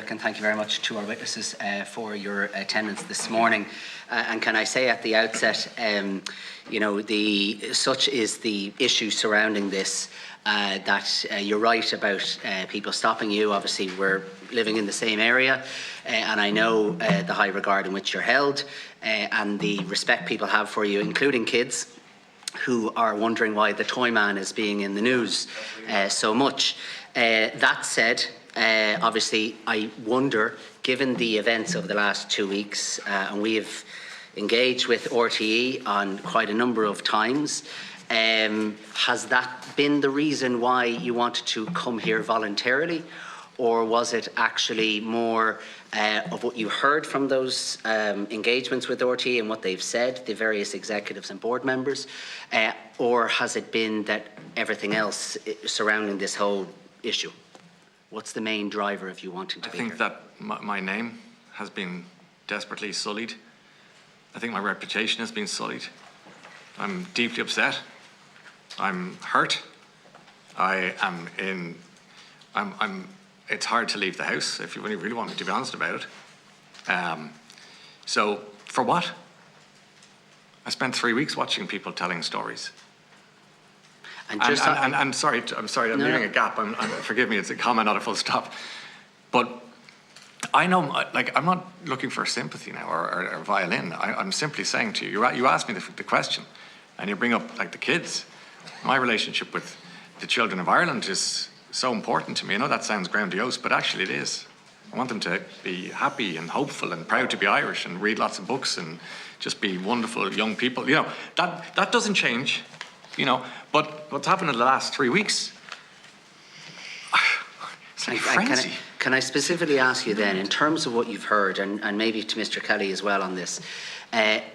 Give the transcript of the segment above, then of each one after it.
Cormac, and thank you very much to our witnesses for your attendance this morning. And can I say at the outset, you know, such is the issue surrounding this, that you're right about people stopping you. Obviously, we're living in the same area, and I know the high regard in which you're held, and the respect people have for you, including kids who are wondering why the toy man is being in the news so much. That said, obviously, I wonder, given the events over the last 2 weeks, and we have engaged with RTE on quite a number of times, has that been the reason why you wanted to come here voluntarily? Or was it actually more of what you heard from those engagements with RTE and what they've said, the various executives and board members? Or has it been that everything else surrounding this whole issue? What's the main driver of you wanting to be here? I think that my name has been desperately sullied. I think my reputation has been sullied. I'm deeply upset. I'm hurt. It's hard to leave the house if you really want me to be honest about it. So for what? I spent 3 weeks watching people telling stories. I'm sorry, I'm leaving a gap. Forgive me, it's a comma, not a full stop. But I know, like, I'm not looking for sympathy now or violin. I'm simply saying to you, you asked me the question, and you bring up, like, the kids. My relationship with the children of Ireland is so important to me. I know that sounds grandiose, but actually it is. I want them to be happy and hopeful and proud to be Irish and read lots of books and just be wonderful young people. You know, that doesn't change, you know. But what's happened in the last 3 weeks, it's like frenzy. Can I specifically ask you then, in terms of what you've heard, and maybe to Mr. Kelly as well on this,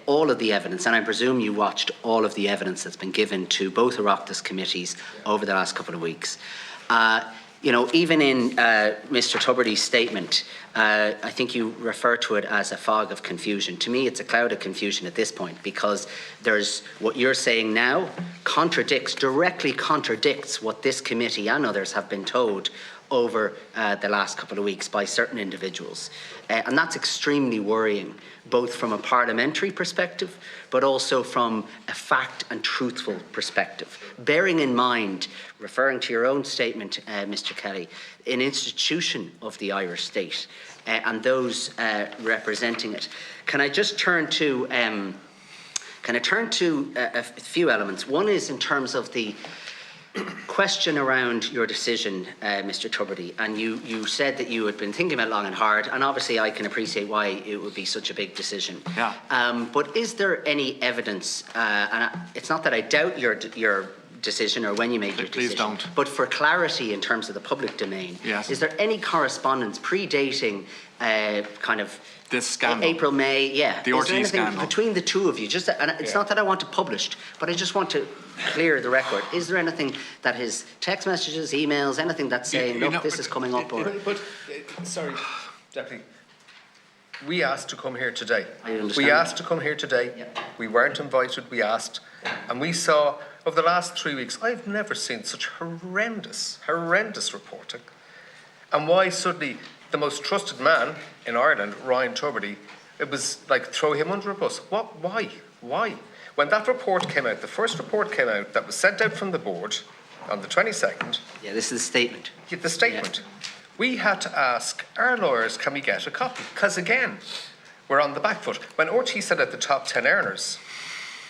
all of the evidence, and I presume you watched all of the evidence that's been given to both Oireachtas committees over the last couple of weeks. You know, even in Mr. Tubridy's statement, I think you refer to it as a fog of confusion. To me, it's a cloud of confusion at this point, because there's what you're saying now directly contradicts what this committee and others have been told over the last couple of weeks by certain individuals. And that's extremely worrying, both from a parliamentary perspective, but also from a fact and truthful perspective. Bearing in mind, referring to your own statement, Mr. Kelly, an institution of the Irish state and those representing it. Can I just turn to, a few elements? One is in terms of the question around your decision, Mr. Tubridy, and you said that you had been thinking about it long and hard, and obviously I can appreciate why it would be such a big decision. Yeah. But is there any evidence, and it's not that I doubt your decision or when you made your decision, please don't. But for clarity in terms of the public domain, yes. Is there any correspondence predating kind of this scandal? April, May, yeah. The RTE scandal. Between the two of you, just, and it's not that I want it published, but I just want to clear the record. Is there anything that his text messages, emails, anything that's saying, look, this is coming up? Sorry, Deputy. We asked to come here today. We asked to come here today. Yep. We weren't invited, we asked. And we saw, over the last 3 weeks, I've never seen such horrendous reporting. And why suddenly the most trusted man in Ireland, Ryan Tubridy, it was like throw him under a bus. What? Why? When that report came out, the first report came out that was sent out from the board on the 22nd. Yeah, this is the statement. Yeah, the statement. Yeah. We had to ask our lawyers, can we get a copy? Because again, we're on the back foot. When RTE said at the top 10 earners,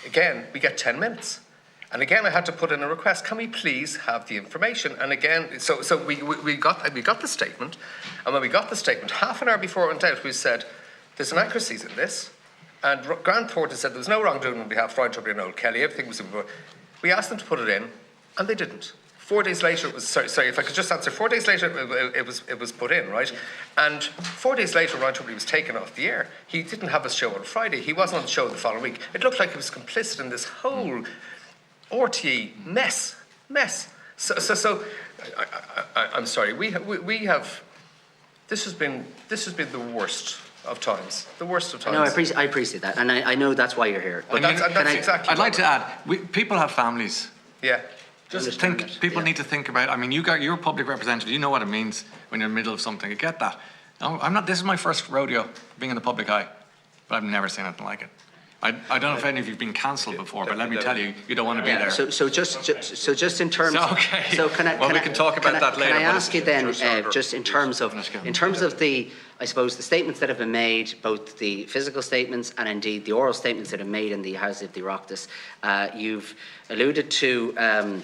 again, we get 10 minutes. And again, I had to put in a request, can we please have the information? And again, so we got the statement. And when we got the statement, half an hour before it went out, we said, there's inaccuracies in this. And Grant Thornton said there was no wrongdoing on behalf of Ryan Tubridy and Noel Kelly. Everything was... We asked them to put it in, and they didn't. 4 days later, it was... Sorry, if I could just answer. 4 days later, it was put in, right? And 4 days later, Ryan Tubridy was taken off the air. He didn't have his show on Friday. He wasn't on the show the following week. It looked like he was complicit in this whole RTE mess. So I'm sorry. We have... This has been the worst of times. The worst of times. No, I appreciate that, and I know that's why you're here. But that's exactly. I'd like to add, people have families. Yeah. Just think. People need to think about. I mean, you're a public representative. You know what it means when you're in the middle of something. I get that. No, I'm not. This is my first rodeo being in the public eye, but I've never seen anything like it. I don't know if any of you've been cancelled before, but let me tell you, you don't want to be there. So just in terms. Okay. So can I? Well, we can talk about that later. Can I ask you then, just in terms of the, I suppose, the statements that have been made, both the physical statements and indeed the oral statements that are made in the House of the Oireachtas, you've alluded to.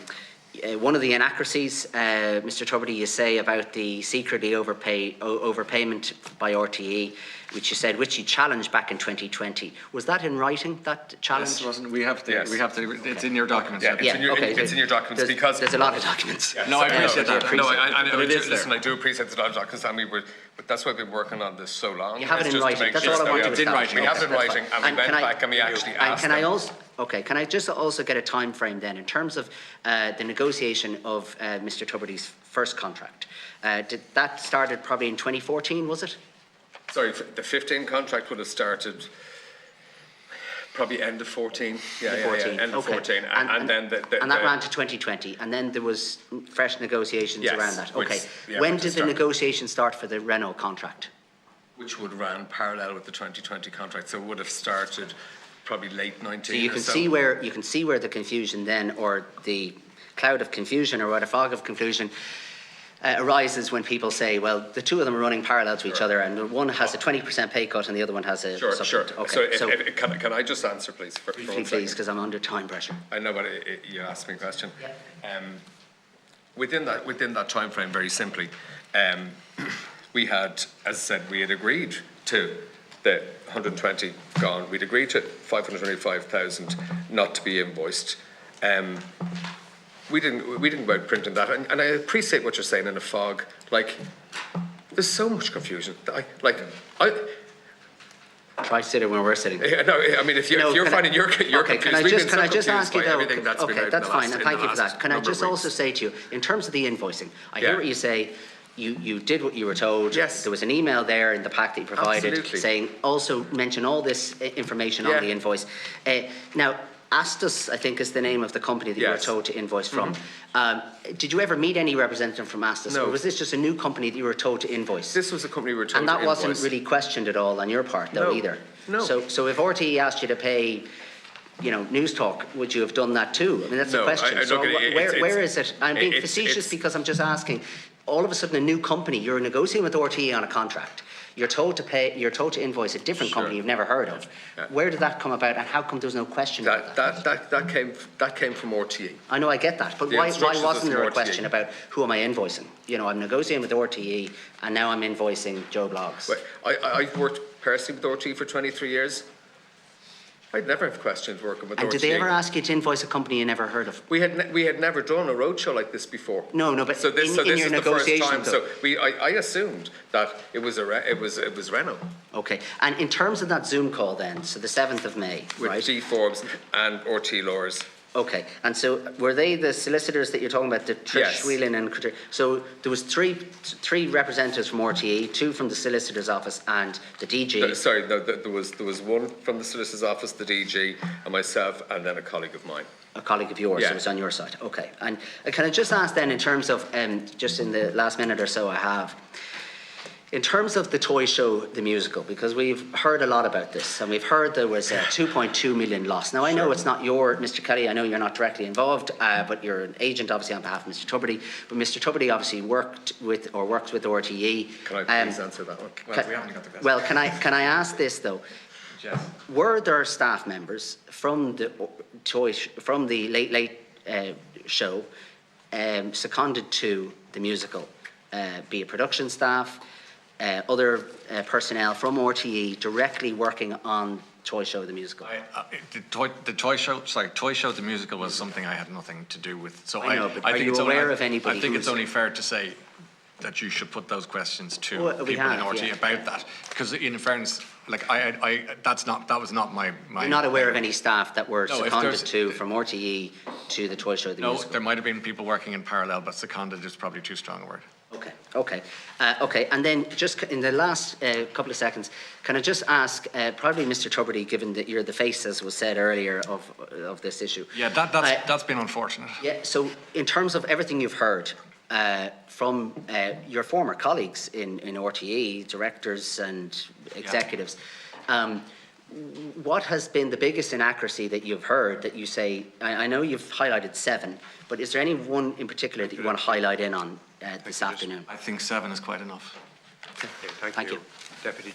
One of the inaccuracies, Mr. Tubridy, you say about the secretly overpayment by RTE, which you said, which you challenged back in 2020. Was that in writing, that challenge? Yes, wasn't. We have the. It's in your documents. Yeah, it's in your documents because there's a lot of documents. Yeah, no, I appreciate that. Listen, I do appreciate there's a lot of documents, and but that's why we've been working on this so long. You have it in writing. That's all I want to establish. We have it in writing, and we went back and we actually asked them. Can I just also get a time frame then in terms of the negotiation of Mr. Tubridy's first contract? Did that started probably in 2014, was it? Sorry, the 15 contract would have started probably end of 14. Yeah, end of 14. And then and that ran to 2020, and then there was fresh negotiations around that. Okay. When did the negotiation start for the Renault contract? Which would run parallel with the 2020 contract, so it would have started probably late 19. So you can see where the confusion then, or the cloud of confusion, or what a fog of confusion arises when people say, well, the two of them are running parallel to each other, and one has a 20% pay cut and the other one has a Sure. Okay. So can I just answer, please? Please, because I'm under time pressure. I know, but you asked me a question. Yeah. Within that time frame, very simply, we had, as I said, we had agreed to the 120 gone. We'd agreed to 525,000 not to be invoiced. We didn't go out printing that, and I appreciate what you're saying in a fog. Like, there's so much confusion. Try sitting where we're sitting. No, I mean, if you're finding you're confused, can I just ask you though? Okay, that's fine, and thank you for that. Can I just also say to you, in terms of the invoicing, I hear what you say. You did what you were told. Yes. There was an email there in the pack that you provided. Absolutely. Saying also mention all this information on the invoice. Now, Astus, I think, is the name of the company that you were told to invoice from. Did you ever meet any representative from Astus? No. Or was this just a new company that you were told to invoice? This was a company we were told to invoice. And that wasn't really questioned at all on your part, though, either? No. So if RTE asked you to pay, News Talk, would you have done that too? I mean, that's the question. Where is it? I'm being facetious because I'm just asking. All of a sudden, a new company, you're negotiating with RTE on a contract. You're told to invoice a different company you've never heard of. Yeah. Where did that come about, and how come there was no question about that? That came from RTE. I know, I get that, but why wasn't there a question about who am I invoicing? I'm negotiating with RTE, and now I'm invoicing Joe Bloggs. Well, I've worked personally with RTE for 23 years. I'd never have questioned working with RTE. And did they ever ask you to invoice a company you never heard of? We had never done a roadshow like this before. No, but this in your is the first time. So I assumed that it was Renault. Okay, and in terms of that Zoom call then, so the 7th of May, with right? G Forbes and RTE lawyers. Okay, and so were they the solicitors that you're talking about, the Trish Whelan and so there was three representatives from RTE, 2 from the solicitor's office and the DG. There was one from the solicitor's office, the DG, and myself, and then a colleague of mine. A colleague of yours, so it was on your side. Okay, and can I just ask then, in terms of just in the last minute or so I have. In terms of the toy show, the musical, because we've heard a lot about this, and we've heard there was a 2.2 million loss. Now, I know it's not Mr. Kelly, I know you're not directly involved, but you're an agent, obviously, on behalf of Mr. Tubridy. But Mr. Tubridy obviously works with RTE. Can I please answer that one? Well, we haven't got the question. Well, can I ask this, though? Yes. Were there staff members from the late show seconded to the musical, be it production staff, other personnel from RTE directly working on Toy Show the musical? The Toy Show the musical was something I had nothing to do with. So I know, but are you aware of anybody? I think it's only fair to say that you should put those questions to people in RTE about that, because in fairness, like that was not my. You're not aware of any staff that were seconded to from RTE to the Toy Show the musical? No, there might have been people working in parallel, but seconded is probably too strong a word. Okay. And then just in the last couple of seconds, can I just ask, probably Mr. Tubridy, given that you're the face, as was said earlier, of this issue. Yeah, that's been unfortunate. Yeah. So in terms of everything you've heard, from your former colleagues in RTE, directors and executives. What has been the biggest inaccuracy that you've heard that you say, I know you've highlighted 7, but is there any one in particular that you want to highlight in on this afternoon? I think 7 is quite enough. Okay, thank you. Deputy